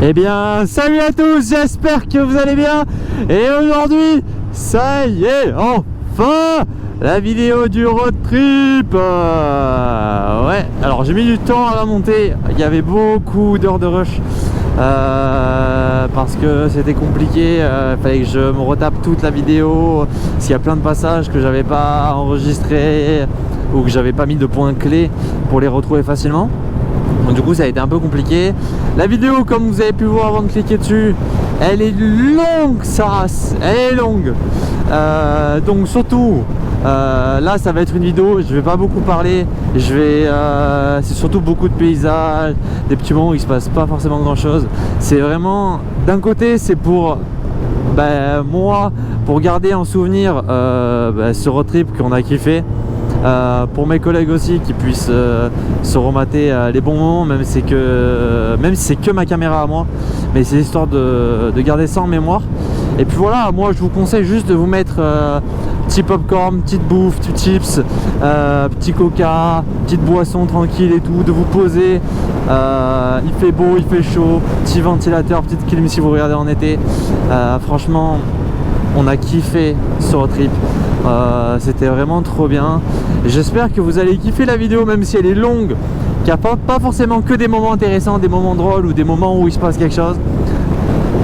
Eh bien, salut à tous, j'espère que vous allez bien. Et aujourd'hui, ça y est, enfin, la vidéo du road trip. Ouais, alors j'ai mis du temps à la monter. Il y avait beaucoup d'heures de rush parce que c'était compliqué. Il fallait que je me retape toute la vidéo. S'il y a plein de passages que j'avais pas enregistrés ou que j'avais pas mis de points clés pour les retrouver facilement. Donc du coup ça a été un peu compliqué. La vidéo, comme vous avez pu voir avant de cliquer dessus, elle est longue, sa race, elle est longue. Donc surtout là ça va être une vidéo, je vais pas beaucoup parler. C'est surtout beaucoup de paysages, des petits moments où il se passe pas forcément grand chose. C'est vraiment, d'un côté c'est pour moi, pour garder en souvenir ce road trip qu'on a kiffé. Pour mes collègues aussi, qui puissent se remater les bons moments, même si c'est que ma caméra à moi, mais c'est histoire de garder ça en mémoire. Et puis voilà, moi je vous conseille juste de vous mettre petit popcorn, petite bouffe, petits chips, petit coca, petite boisson tranquille et tout, de vous poser. Il fait beau, il fait chaud, petit ventilateur, petite clim si vous regardez en été. Franchement, on a kiffé ce road trip. C'était vraiment trop bien. J'espère que vous allez kiffer la vidéo, même si elle est longue, qu'il n'y a pas forcément que des moments intéressants, des moments drôles ou des moments où il se passe quelque chose.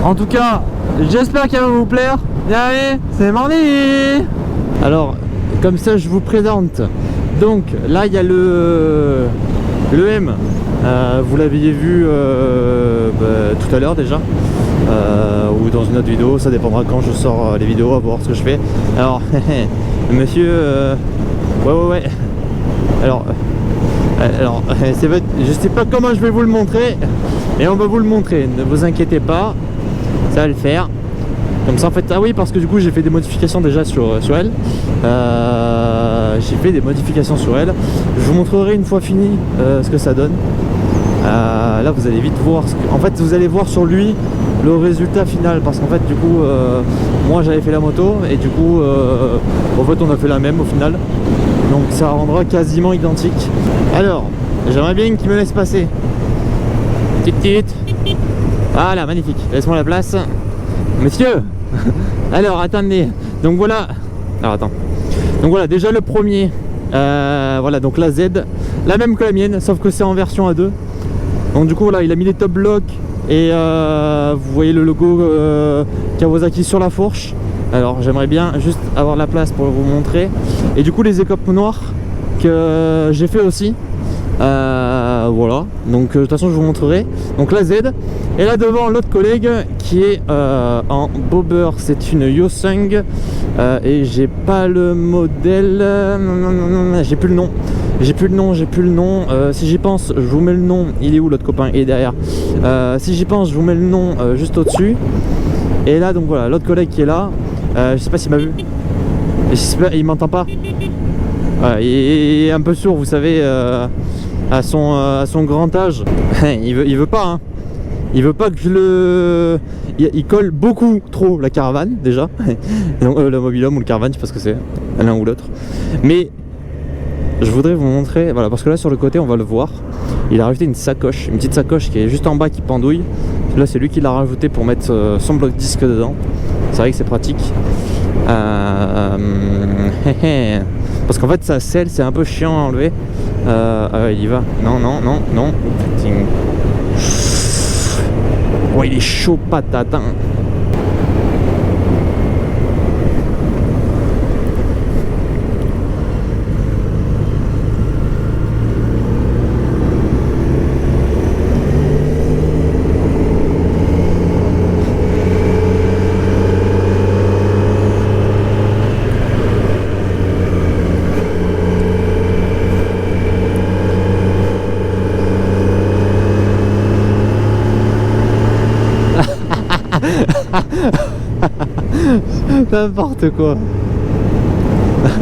En tout cas, j'espère qu'elle va vous plaire. Allez, c'est mardi. Alors, comme ça je vous présente. Donc là il y a le M. Vous l'aviez vu tout à l'heure déjà, ou dans une autre vidéo, ça dépendra quand je sors les vidéos, à voir ce que je fais. Alors monsieur ouais alors je sais pas comment je vais vous le montrer, mais on va vous le montrer, ne vous inquiétez pas, ça va le faire. Comme ça en fait, ah oui, parce que du coup j'ai fait des modifications déjà sur elle. J'ai fait des modifications sur elle. Je vous montrerai une fois fini ce que ça donne. Là vous allez vite voir en fait vous allez voir sur lui le résultat final, parce qu'en fait du coup moi j'avais fait la moto et du coup en fait on a fait la même au final, donc ça rendra quasiment identique. Alors j'aimerais bien qu'il me laisse passer. Petite. Voilà, magnifique, laisse-moi la place monsieur. Alors attendez, donc voilà, alors attends, donc voilà déjà le premier, voilà, donc la Z, la même que la mienne sauf que c'est en version A2. Donc du coup voilà, il a mis les top blocks et vous voyez le logo Kawasaki sur la fourche. Alors j'aimerais bien juste avoir la place pour vous montrer. Et du coup les écopes noires que j'ai fait aussi, voilà, donc de toute façon je vous montrerai. Donc la Z, et là devant l'autre collègue qui est en bobber, c'est une Yosung, et j'ai pas le modèle, j'ai plus le nom. J'ai plus le nom. Si j'y pense, je vous mets le nom. Il est où l'autre copain? Il est derrière. Si j'y pense, je vous mets le nom juste au-dessus. Et là, donc voilà, l'autre collègue qui est là. Je sais pas s'il m'a vu. Il m'entend pas. Voilà, il est un peu sourd, vous savez, à son grand âge. il veut pas, hein. Il veut pas que je le... Il colle beaucoup trop la caravane déjà. Donc, le mobil-home ou le caravane, je sais pas ce que c'est, l'un ou l'autre. Mais je voudrais vous montrer, voilà, parce que là sur le côté on va le voir, il a rajouté une sacoche, une petite sacoche qui est juste en bas qui pendouille. Là c'est lui qui l'a rajouté pour mettre son bloc disque dedans. C'est vrai que c'est pratique. Parce qu'en fait ça scelle, c'est un peu chiant à enlever. Il y va. Non. Oh, il est chaud patate, hein. N'importe quoi.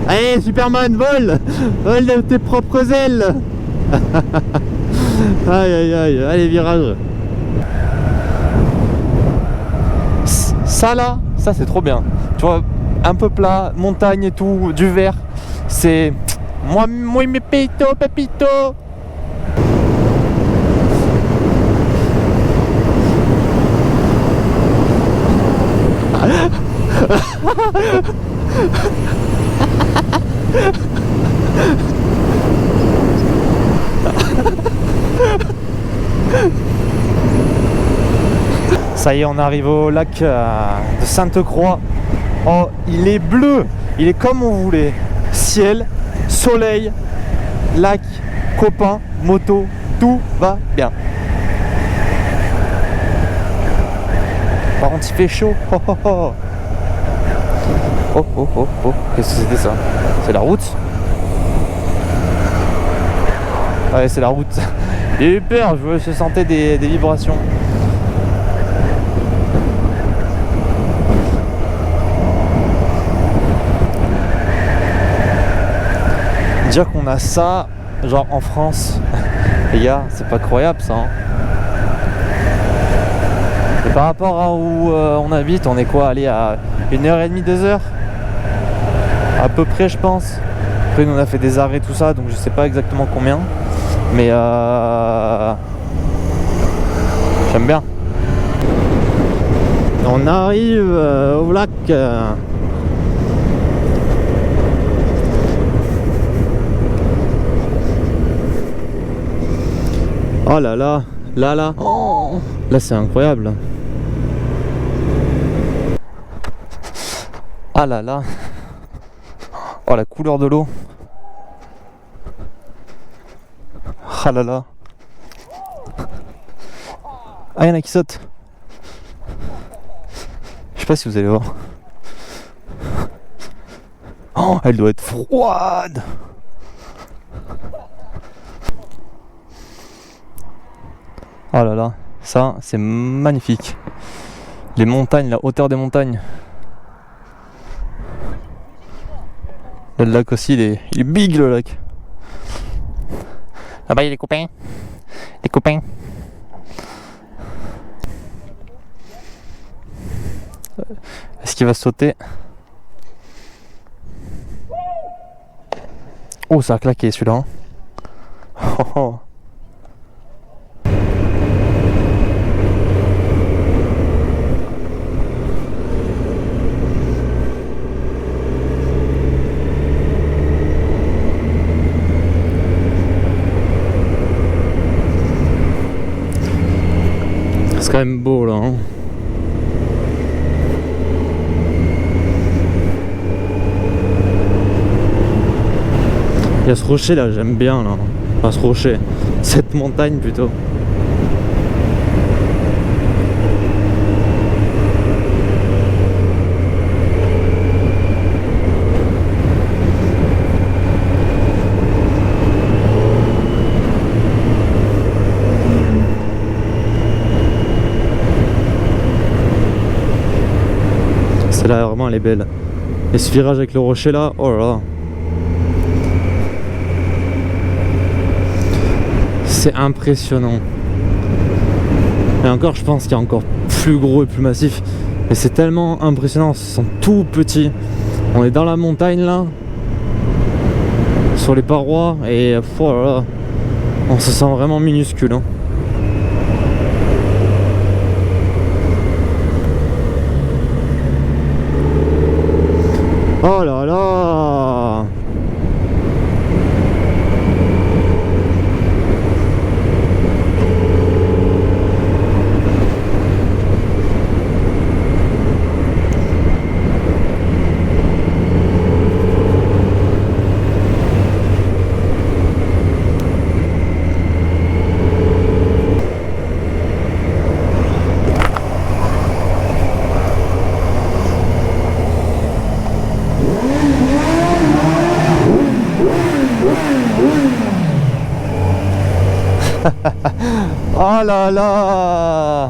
Allez Superman, vole de tes propres ailes. Aïe, allez, virage. Ça là, ça c'est trop bien. Tu vois, un peu plat, montagne et tout, du vert. C'est moi mes papito. Ça y est, on arrive au lac de Sainte-Croix. Oh, il est bleu, il est comme on voulait. Ciel, soleil, lac, copains, moto, tout va bien. Par contre, il fait chaud. Oh oh oh. Oh oh oh oh. Qu'est-ce que c'était ça? C'est la route? Ouais, c'est la route. J'ai eu peur, je sentais des vibrations. Dire qu'on a ça, genre en France, les gars, c'est pas croyable ça. Hein. Et par rapport à où on habite, on est quoi? Allez, à 1h30, 2h à peu près, je pense. Après, nous on a fait des arrêts, tout ça, donc je sais pas exactement combien. Mais j'aime bien. On arrive au lac. Oh là là, là. Oh, là c'est incroyable. Ah là là. Oh la couleur de l'eau. Ah là là. Ah, il y en a qui sautent. Je sais pas si vous allez voir. Oh, elle doit être froide. Oh là là, ça c'est magnifique. Les montagnes, la hauteur des montagnes. Le lac aussi, il est big le lac. Là-bas il y a les copains. Les copains. Est-ce qu'il va sauter? Oh, ça a claqué celui-là. Hein. Oh, oh. C'est quand même beau là. Hein. Il y a ce rocher là, j'aime bien là. Enfin ce rocher, cette montagne plutôt. Celle-là vraiment elle est belle. Et ce virage avec le rocher là, oh là là. C'est impressionnant. Et encore, je pense qu'il y a encore plus gros et plus massif. Mais c'est tellement impressionnant, ils sont tout petits. On est dans la montagne là, sur les parois, et oh là là, on se sent vraiment minuscule. Hein. Oh là là! Oh là là!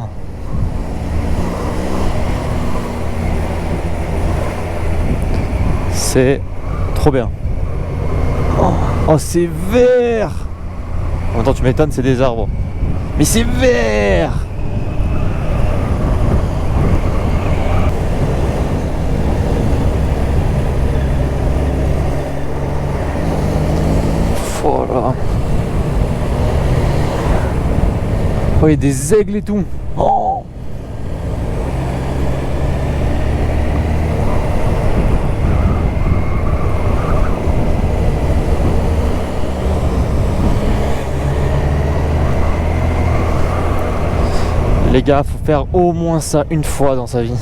C'est trop bien. Oh c'est vert! En même temps tu m'étonnes, c'est des arbres. Mais c'est vert! Oh là. Oh, il y a des aigles et tout. Oh. Les gars, faut faire au moins ça une fois dans sa vie.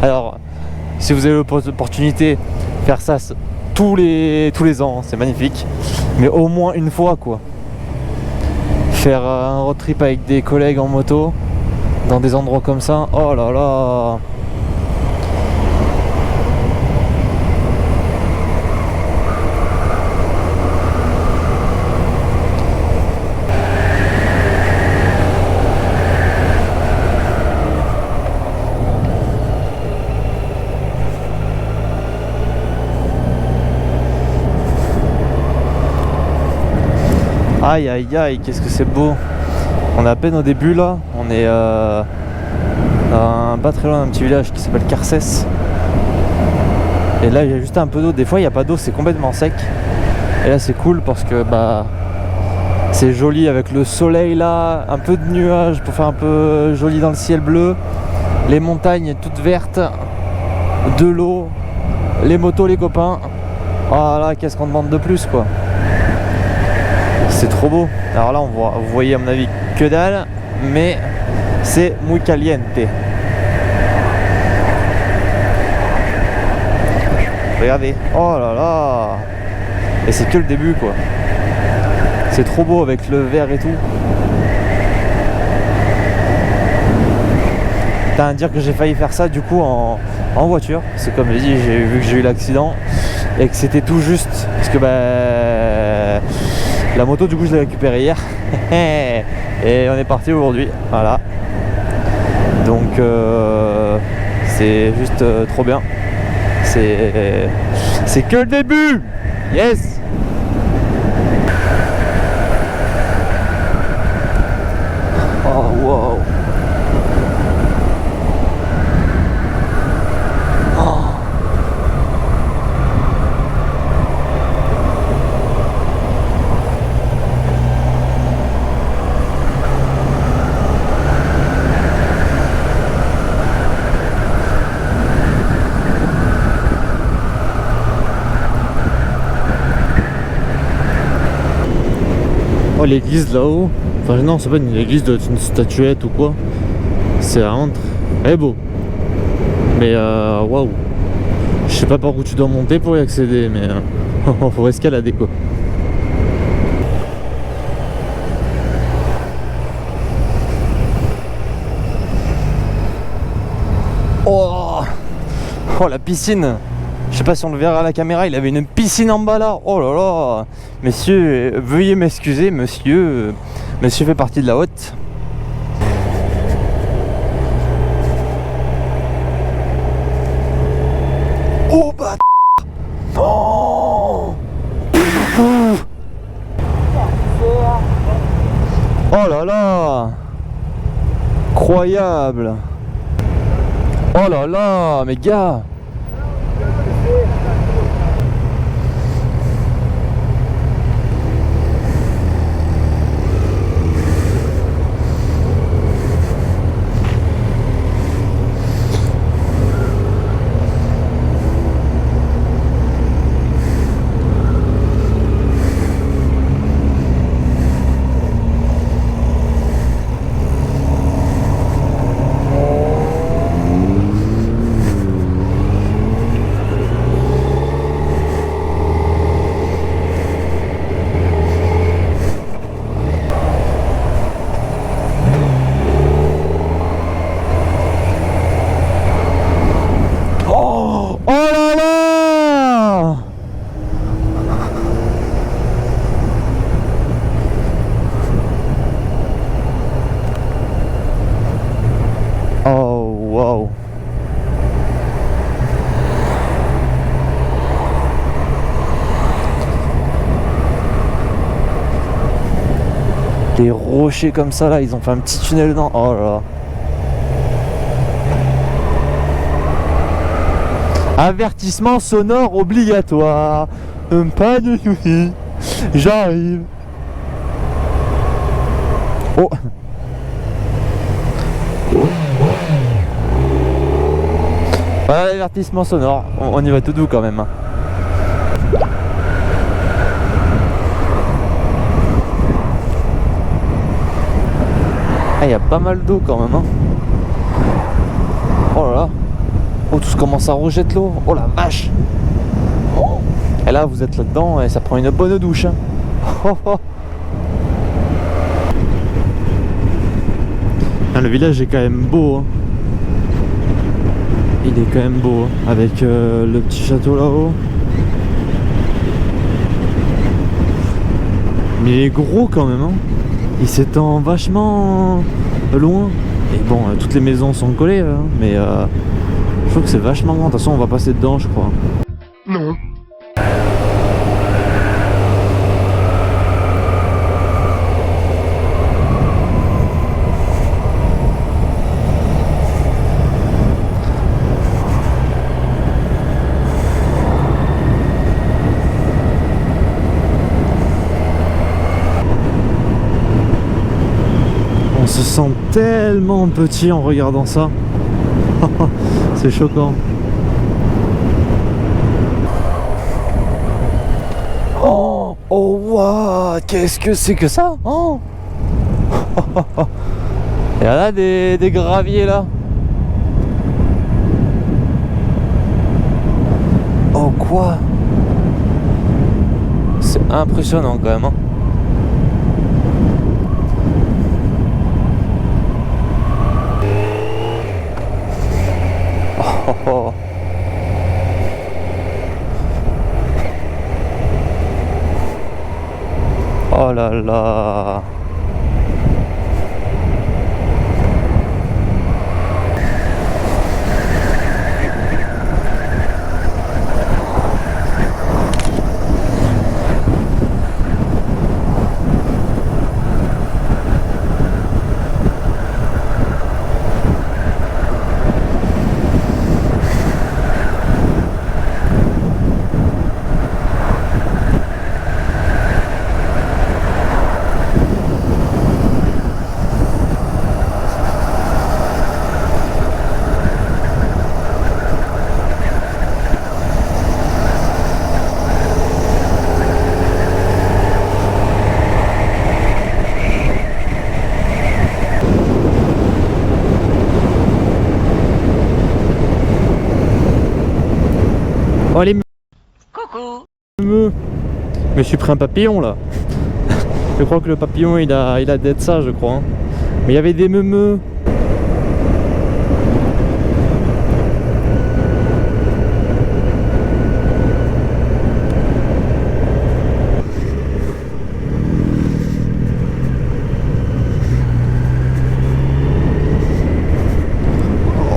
Alors, si vous avez l'opportunité, faire ça tous les ans, c'est magnifique. Mais au moins une fois, quoi. Faire un road trip avec des collègues en moto, dans des endroits comme ça, oh là là. Aïe aïe aïe, qu'est-ce que c'est beau. On est à peine au début là, on est pas très loin d'un petit village qui s'appelle Carcès. Et là il y a juste un peu d'eau, des fois il n'y a pas d'eau, c'est complètement sec. Et là c'est cool parce que bah c'est joli avec le soleil là, un peu de nuages pour faire un peu joli dans le ciel bleu. Les montagnes toutes vertes, de l'eau, les motos, les copains. Ah là, qu'est-ce qu'on demande de plus quoi. C'est trop beau. Alors là, vous voyez à mon avis que dalle, mais c'est muy caliente. Regardez. Oh là là. Et c'est que le début, quoi. C'est trop beau avec le vert et tout. T'as à dire que j'ai failli faire ça du coup en voiture. C'est comme j'ai dit, j'ai vu que j'ai eu l'accident et que c'était tout juste. Parce que bah la moto du coup je l'ai récupérée hier et on est parti aujourd'hui, voilà. Donc c'est juste trop bien. C'est que le début. Yes. Oh wow. Oh, l'église là-haut, enfin non, c'est pas une église, doit être une statuette ou quoi. C'est vraiment très beau. Mais waouh, je sais pas par où tu dois monter pour y accéder, mais faut escalader quoi. Oh, oh la piscine. Je sais pas si on le verra à la caméra, il avait une piscine en bas là. Oh là là. Messieurs, veuillez m'excuser, monsieur. Monsieur fait partie de la haute. Oh bah. Oh. Oh là là. Incroyable. Oh là là, mes gars. Les rochers comme ça là, ils ont fait un petit tunnel dedans. Oh là là. Avertissement sonore obligatoire. Pas de soucis. J'arrive. Oh. Voilà l'avertissement sonore. On y va tout doux quand même. il y a pas mal d'eau quand même, hein. Oh là là. Oh, tout commence à rejeter l'eau. Oh la vache. Et là, vous êtes là-dedans et ça prend une bonne douche, hein. Oh, oh. Ah, le village est quand même beau, hein. Il est quand même beau, hein, avec le petit château là-haut. Mais il est gros quand même, hein. Il s'étend vachement loin. Et bon, toutes les maisons sont collées, hein, mais je trouve que c'est vachement grand. De toute façon, on va passer dedans, je crois. Non. On se sent tellement petit en regardant ça. C'est choquant. Oh, oh wow, qu'est-ce que c'est que ça, oh. Il y en a des graviers là. Oh quoi. C'est impressionnant quand même, hein. Oh. Oh là là. Oh les coucou. Je me suis pris un papillon là. Je crois que le papillon il a d'être ça, je crois, hein. Mais il y avait des meumeux.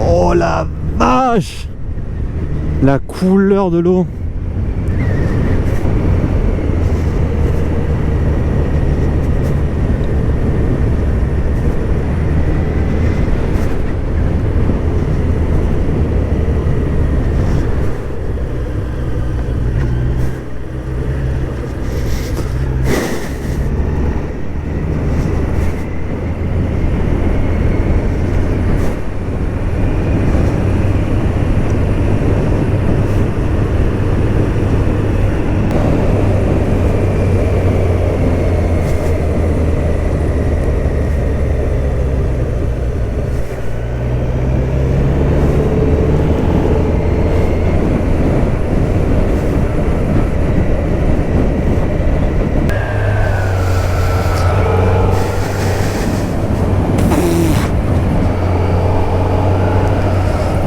Oh la vache. La couleur de l'eau.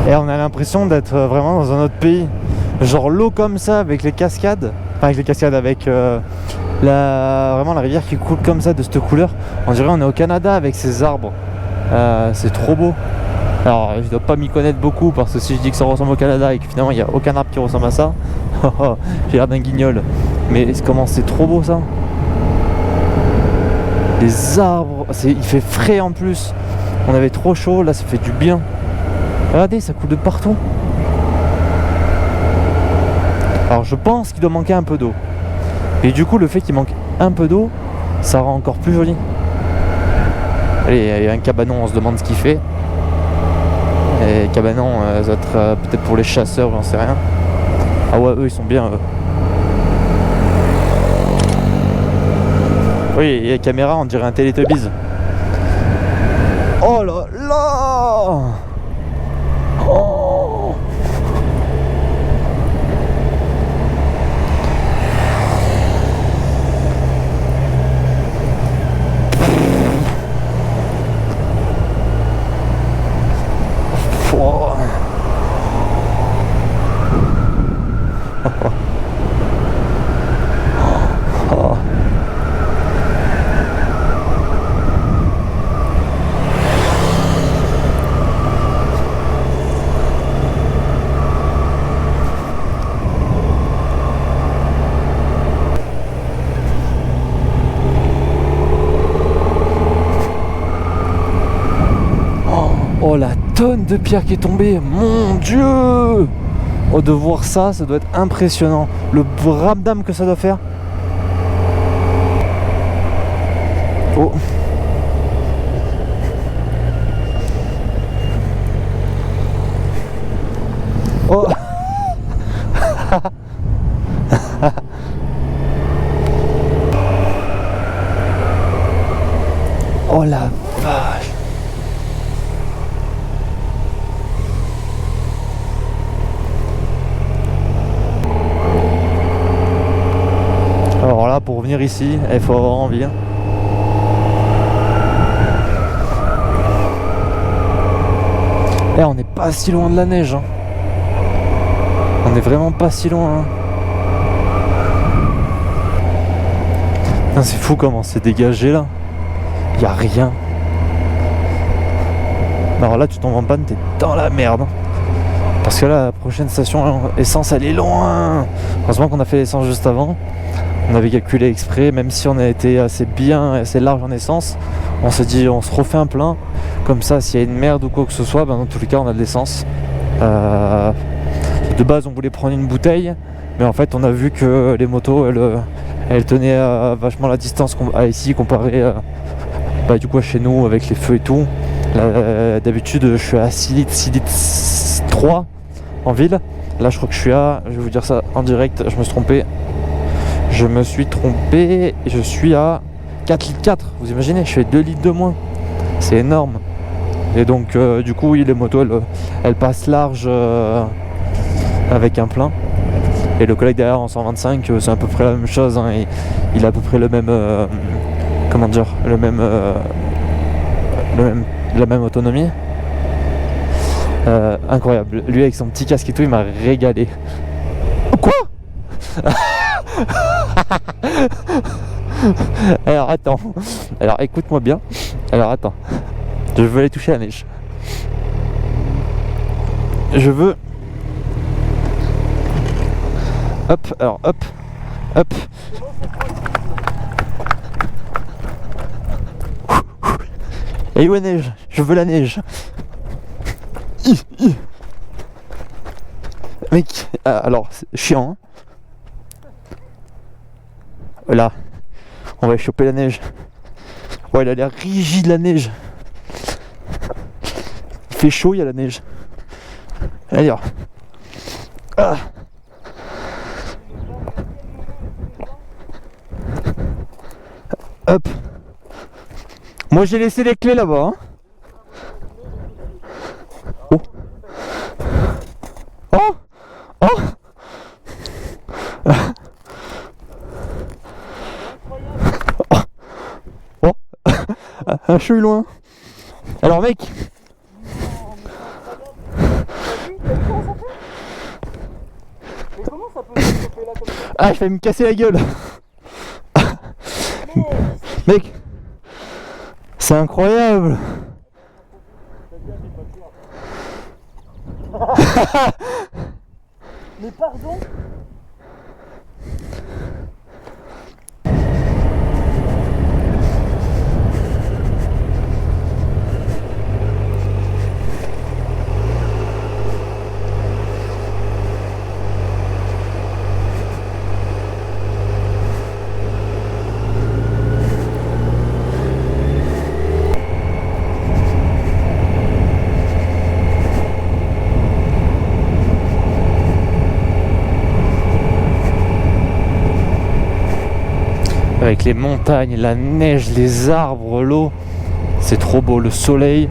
Et on a l'impression d'être vraiment dans un autre pays. Genre l'eau comme ça avec les cascades. Enfin avec les cascades, avec vraiment la rivière qui coule comme ça de cette couleur. On dirait on est au Canada avec ces arbres. C'est trop beau. Alors je dois pas m'y connaître beaucoup parce que si je dis que ça ressemble au Canada et que finalement il n'y a aucun arbre qui ressemble à ça, j'ai l'air d'un guignol. Mais comment c'est trop beau ça. Les arbres, il fait frais en plus. On avait trop chaud, là ça fait du bien. Regardez, ça coule de partout. Alors je pense qu'il doit manquer un peu d'eau. Et du coup le fait qu'il manque un peu d'eau, ça rend encore plus joli. Allez, il y a un cabanon, on se demande ce qu'il fait. Et cabanon, ça doit être peut-être pour les chasseurs, j'en sais rien. Ah ouais, eux ils sont bien, eux. Oui, il y a la caméra, on dirait un Teletubbies. Oh là là. Oh. Oh. Oh. Oh la tonne de pierre qui est tombée, mon Dieu! Oh, de voir ça, ça doit être impressionnant. Le ramdam que ça doit faire. Oh. Oh. Oh la vache. Alors là, pour venir ici, il faut avoir envie. Et on n'est pas si loin de la neige. Hein. On est vraiment pas si loin. Hein. C'est fou comment c'est dégagé là. Y a rien. Alors là, tu tombes en panne, t'es dans la merde. Parce que là, la prochaine station essence, elle est loin. Heureusement qu'on a fait l'essence juste avant. On avait calculé exprès, même si on a été assez bien, assez large en essence, on s'est dit on se refait un plein, comme ça s'il y a une merde ou quoi que ce soit, ben dans tous les cas on a de l'essence. De base on voulait prendre une bouteille, mais en fait on a vu que les motos elles tenaient vachement la distance à ici comparé bah, du coup à chez nous avec les feux et tout. D'habitude je suis à 6 litres 3 en ville, là je crois que je suis à, je vais vous dire ça en direct, je me suis trompé. Je me suis trompé, je suis à 4 litres 4, vous imaginez, je fais 2 litres de moins, c'est énorme. Et donc du coup oui, les motos elles passent large avec un plein. Et le collègue derrière en 125 c'est à peu près la même chose, hein, il a à peu près le même, comment dire, la même autonomie. Incroyable, lui avec son petit casque et tout il m'a régalé. Quoi? Alors attends, alors écoute-moi bien. Alors attends, je veux aller toucher la neige. Je veux. Hop, alors hop, hop. Et où est la neige? Je veux la neige. Mec, alors c'est chiant. Hein. Voilà, on va choper la neige. Ouais, elle a l'air rigide la neige. Il fait chaud, il y a la neige. Allez, ah. Hop. Moi j'ai laissé les clés là-bas. Hein. Oh. Oh. Oh. Je suis loin. Alors mec. Mais comment ça peut se choper là comme ça? Ah, je vais me casser la gueule. Mec, c'est incroyable. Mais pardon? Avec les montagnes, la neige, les arbres, l'eau, C'est trop beau, le soleil.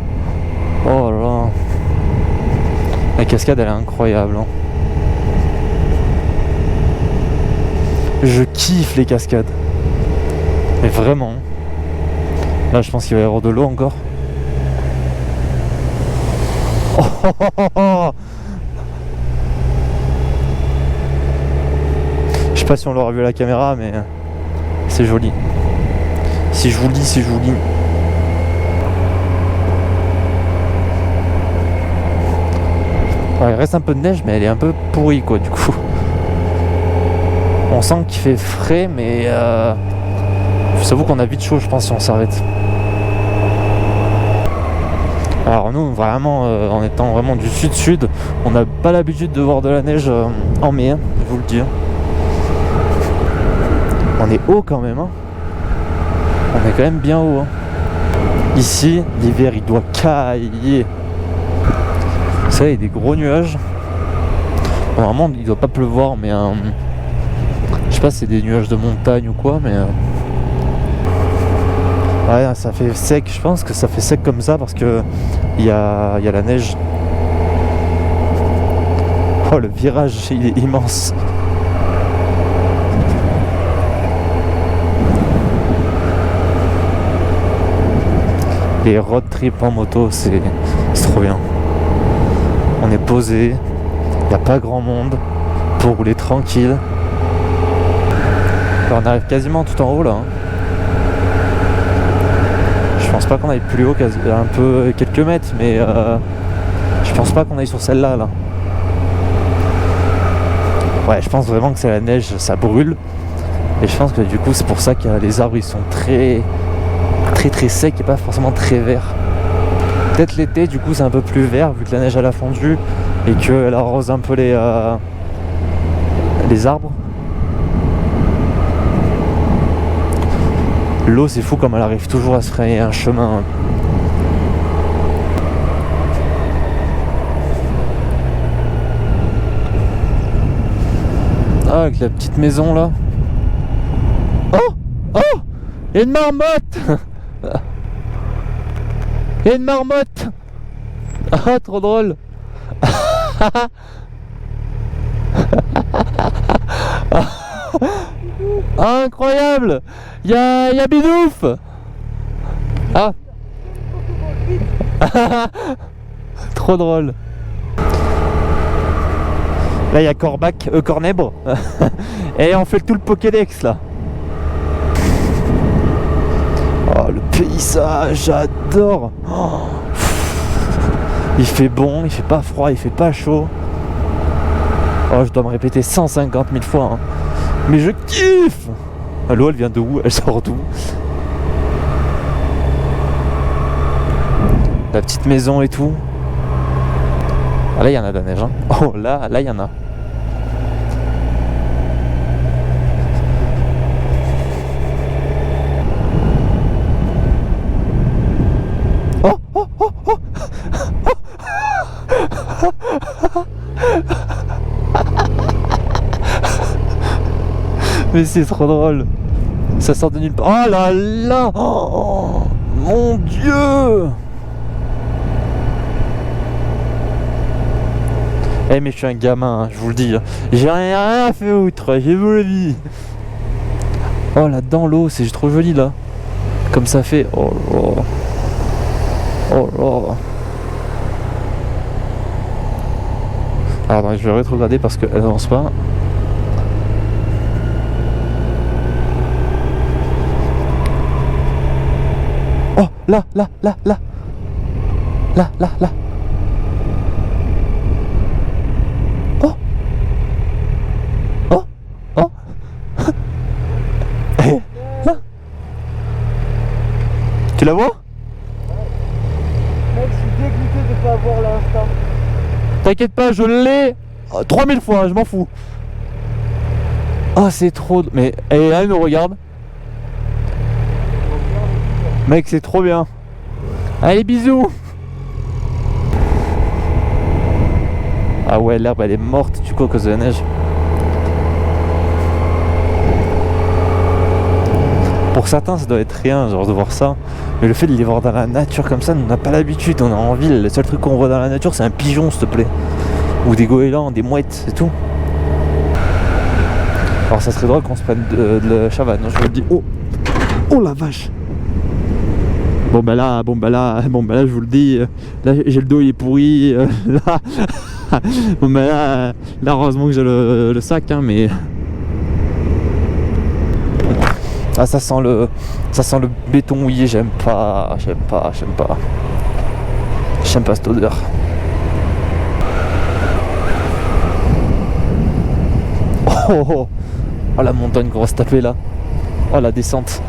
Oh là là. La cascade elle est incroyable. Hein. Je kiffe les cascades. Mais vraiment. Là je pense qu'il va y avoir de l'eau encore. Oh, oh, oh, oh. Je sais pas si on l'aura vu à la caméra mais c'est joli. C'est joli, c'est joli. Ouais, il reste un peu de neige mais elle est un peu pourrie quoi du coup. On sent qu'il fait frais mais je vous avoue qu'on a vite chaud je pense si on s'arrête. Alors nous vraiment en étant vraiment du sud-sud, on n'a pas l'habitude de voir de la neige en mai, hein, je vous le dis. On est haut quand même, hein. On est quand même bien haut. Hein. Ici, l'hiver il doit cailler. Vous savez, il y a des gros nuages. Normalement il doit pas pleuvoir mais je sais pas si c'est des nuages de montagne ou quoi mais ouais ça fait sec, je pense que ça fait sec comme ça parce que il y a la neige. Oh le virage il est immense. Les road trips en moto c'est trop bien. On est posé, il n'y a pas grand monde pour rouler tranquille. Alors, on arrive quasiment tout en haut là. Hein. Je pense pas qu'on aille plus haut, un peu quelques mètres, mais je pense pas qu'on aille sur celle-là là. Ouais, je pense vraiment que c'est la neige, ça brûle. Et je pense que du coup c'est pour ça que les arbres ils sont très secs et pas forcément très verts. Peut-être l'été du coup c'est un peu plus vert vu que la neige elle a fondu et qu'elle arrose un peu les arbres. L'eau c'est fou comme elle arrive toujours à se frayer un chemin. Ah avec la petite maison là. Oh oh, il y a une marmotte. Il y a une marmotte. Ah trop drôle. Ah, incroyable. Il y a Bidouf. Ah. Trop drôle. Là il y a Cornèbre. Et on fait tout le Pokédex là. Oh le paysage, j'adore. Oh. Il fait bon, il fait pas froid, il fait pas chaud. Oh je dois me répéter 150 000 fois hein. Mais je kiffe. L'eau elle vient de où? Elle sort d'où? La petite maison et tout. Ah là il y en a de la neige hein. Oh là il y en a. Oh oh oh oh. Mais c'est trop drôle. Ça sort de nulle part. Oh là là. Oh, mon Dieu. Eh mais je suis un gamin, hein, je vous le dis. J'ai rien à faire outre, j'ai vu la vie. Oh là dans l'eau, c'est trop joli là. Comme ça fait. Oh là. Oh là. Alors attends, je vais rétrograder parce qu'elle avance pas. Oh là. Là. Oh. Oh. Oh. Là. Tu la vois? Mec, je suis dégoûté de pas avoir l'instant. T'inquiète pas, je l'ai 3000 fois, je m'en fous. Oh c'est trop... Mais elle me regarde. Mec c'est trop bien. Allez bisous. Ah ouais l'herbe elle est morte du coup à cause de la neige. pour certains ça doit être rien genre de voir ça, mais le fait de les voir dans la nature comme ça, on n'a pas l'habitude, on est en ville, le seul truc qu'on voit dans la nature c'est un pigeon s'il te plaît, ou des goélands, des mouettes, c'est tout. Alors ça serait drôle qu'on se prenne de la Chavannes, je vous le dis. Oh, oh la vache. Bon bah là, je vous le dis, là j'ai le dos il est pourri, là, bon bah là heureusement que j'ai le sac, hein, mais ah ça sent le béton mouillé, j'aime pas cette odeur. Oh, oh la montagne qu'on va se taper là, oh la descente.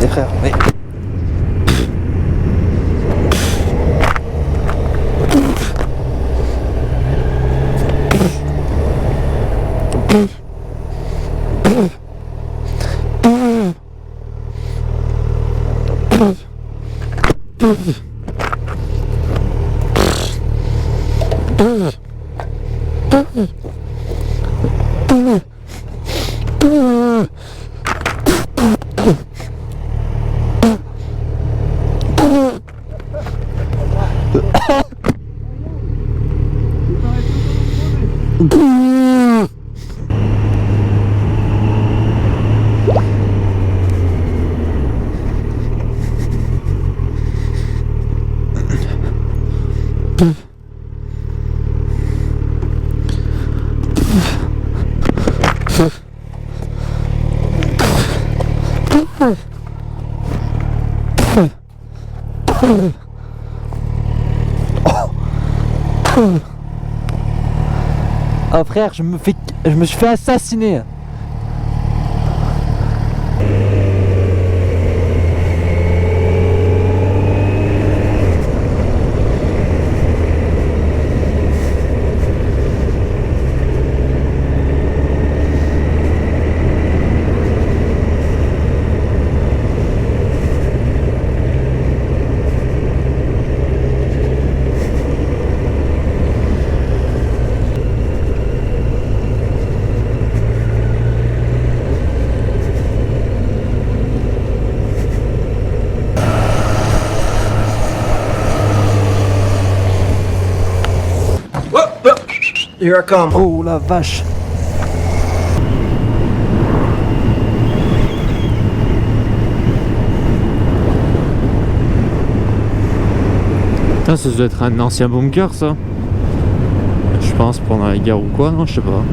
Frère, mais oh frère, je me suis fait assassiner. Here I come. Oh la vache. Putain, ça doit être un ancien bunker ça. Je pense pendant la guerre ou quoi, non, je sais pas.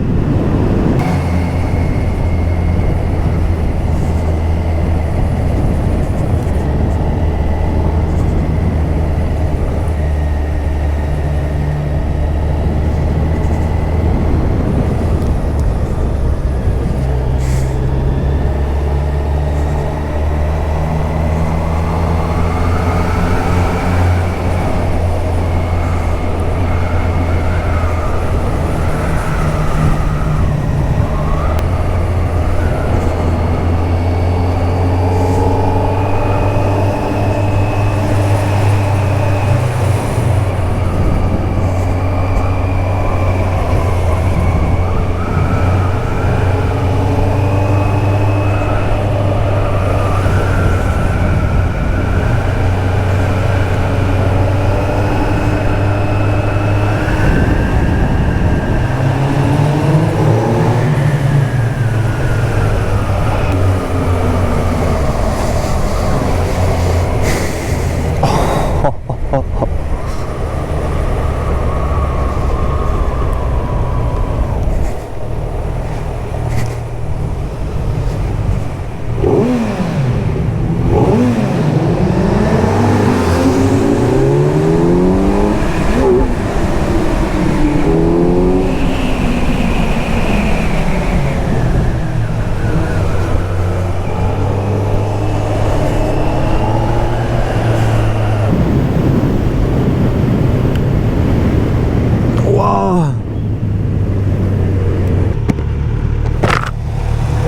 Oh.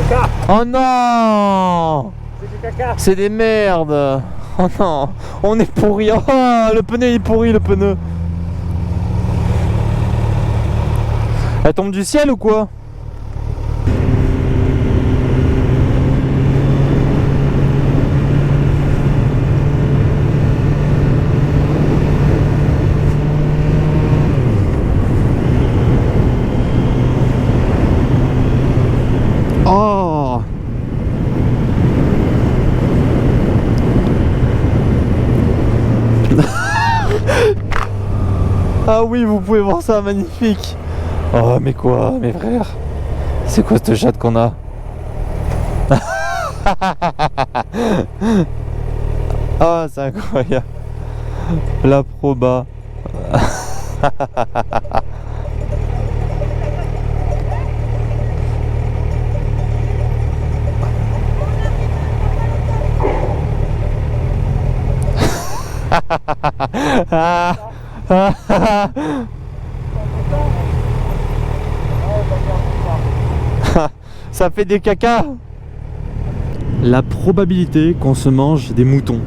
Caca. Oh non. C'est du caca. C'est des merdes. Oh non. On est pourri. Oh, le pneu est pourri, le pneu. Elle tombe du ciel ou quoi? Oh. Ah oui, vous pouvez voir ça, magnifique. Oh mais quoi, mes frères? C'est quoi cette chatte qu'on a? Ah c'est incroyable. La proba. Ça fait des caca. La probabilité qu'on se mange des moutons.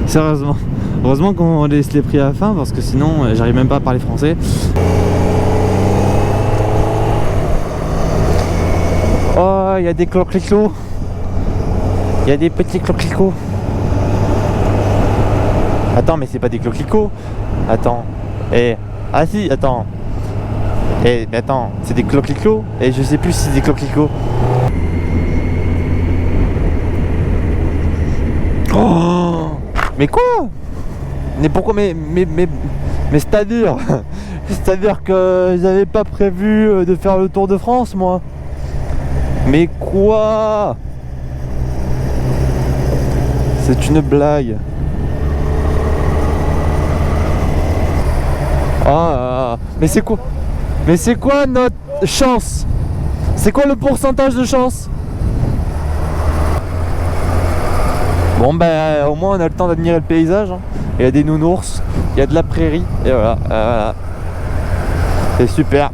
Sérieusement. Heureusement qu'on laisse les prix à la fin parce que sinon j'arrive même pas à parler français. Oh, il y a des cloquelicots. Il y a des petits cloquelicots. Attends, mais c'est pas des cloquelicots. Attends. Ah si, attends. Mais attends, c'est des cloquelicots. Et je sais plus si c'est des cloquelicots. Oh. Mais quoi? Mais pourquoi? Mais c'est-à-dire c'est-à-dire que j'avais pas prévu de faire le Tour de France, moi. Mais quoi? C'est une blague. Ah, mais c'est quoi? Mais c'est quoi notre chance? C'est quoi le pourcentage de chance? Bon ben au moins on a le temps d'admirer le paysage, hein. Il y a des nounours, il y a de la prairie, et voilà, voilà. C'est super.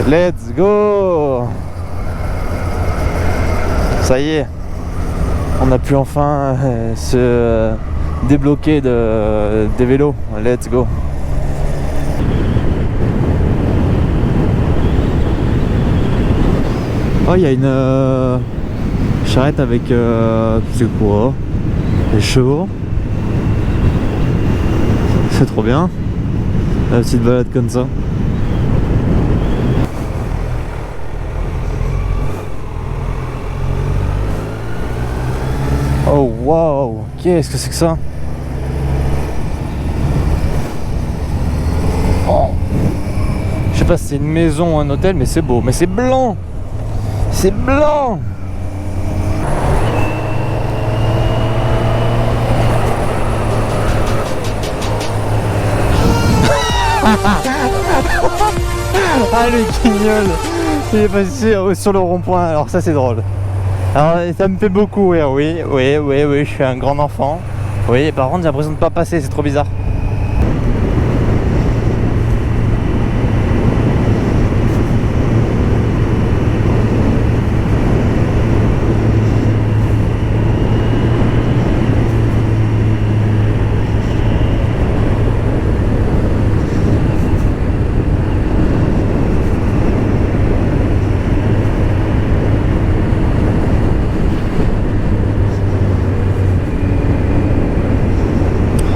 Let's go. Ça y est, on a pu enfin se débloquer des vélos. Let's go. Oh, il y a une charrette avec c'est quoi? Des chevaux. C'est trop bien. La petite balade comme ça. Oh waouh, qu'est-ce que c'est que ça? Oh. Je sais pas si c'est une maison ou un hôtel, mais c'est beau. Mais c'est blanc. C'est blanc. Ah le guignol, il est passé sur le rond-point, alors ça c'est drôle. Alors ça me fait beaucoup rire, oui, je suis un grand enfant. Oui, par contre j'ai l'impression de pas passer, c'est trop bizarre.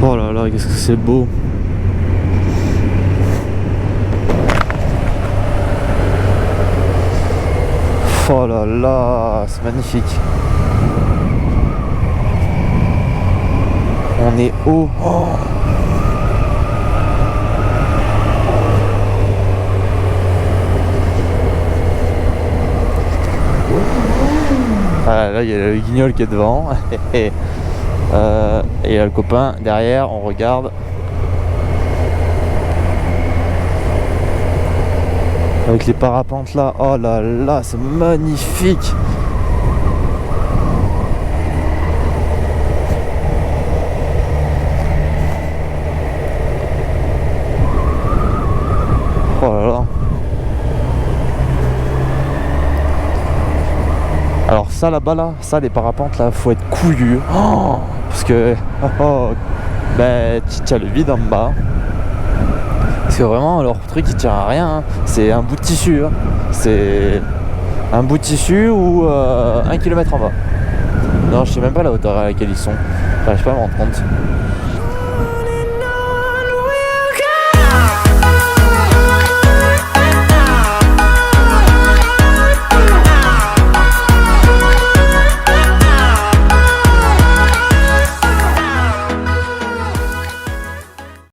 Oh là là, qu'est-ce que c'est beau. Oh là là, c'est magnifique. On est haut. Oh. Ah, là, il y a le guignol qui est devant. Et il y a le copain derrière, on regarde. Avec les parapentes là, oh là là, c'est magnifique. ça là-bas là, ça les parapentes là, faut être couillu. Oh, parce que ben tu as le vide en bas. Parce que vraiment leur truc il tient à rien, hein. C'est un bout de tissu, hein. C'est un bout de tissu ou 1 km en bas. Non, je sais même pas la hauteur à laquelle ils sont. J'arrive pas à me rendre compte.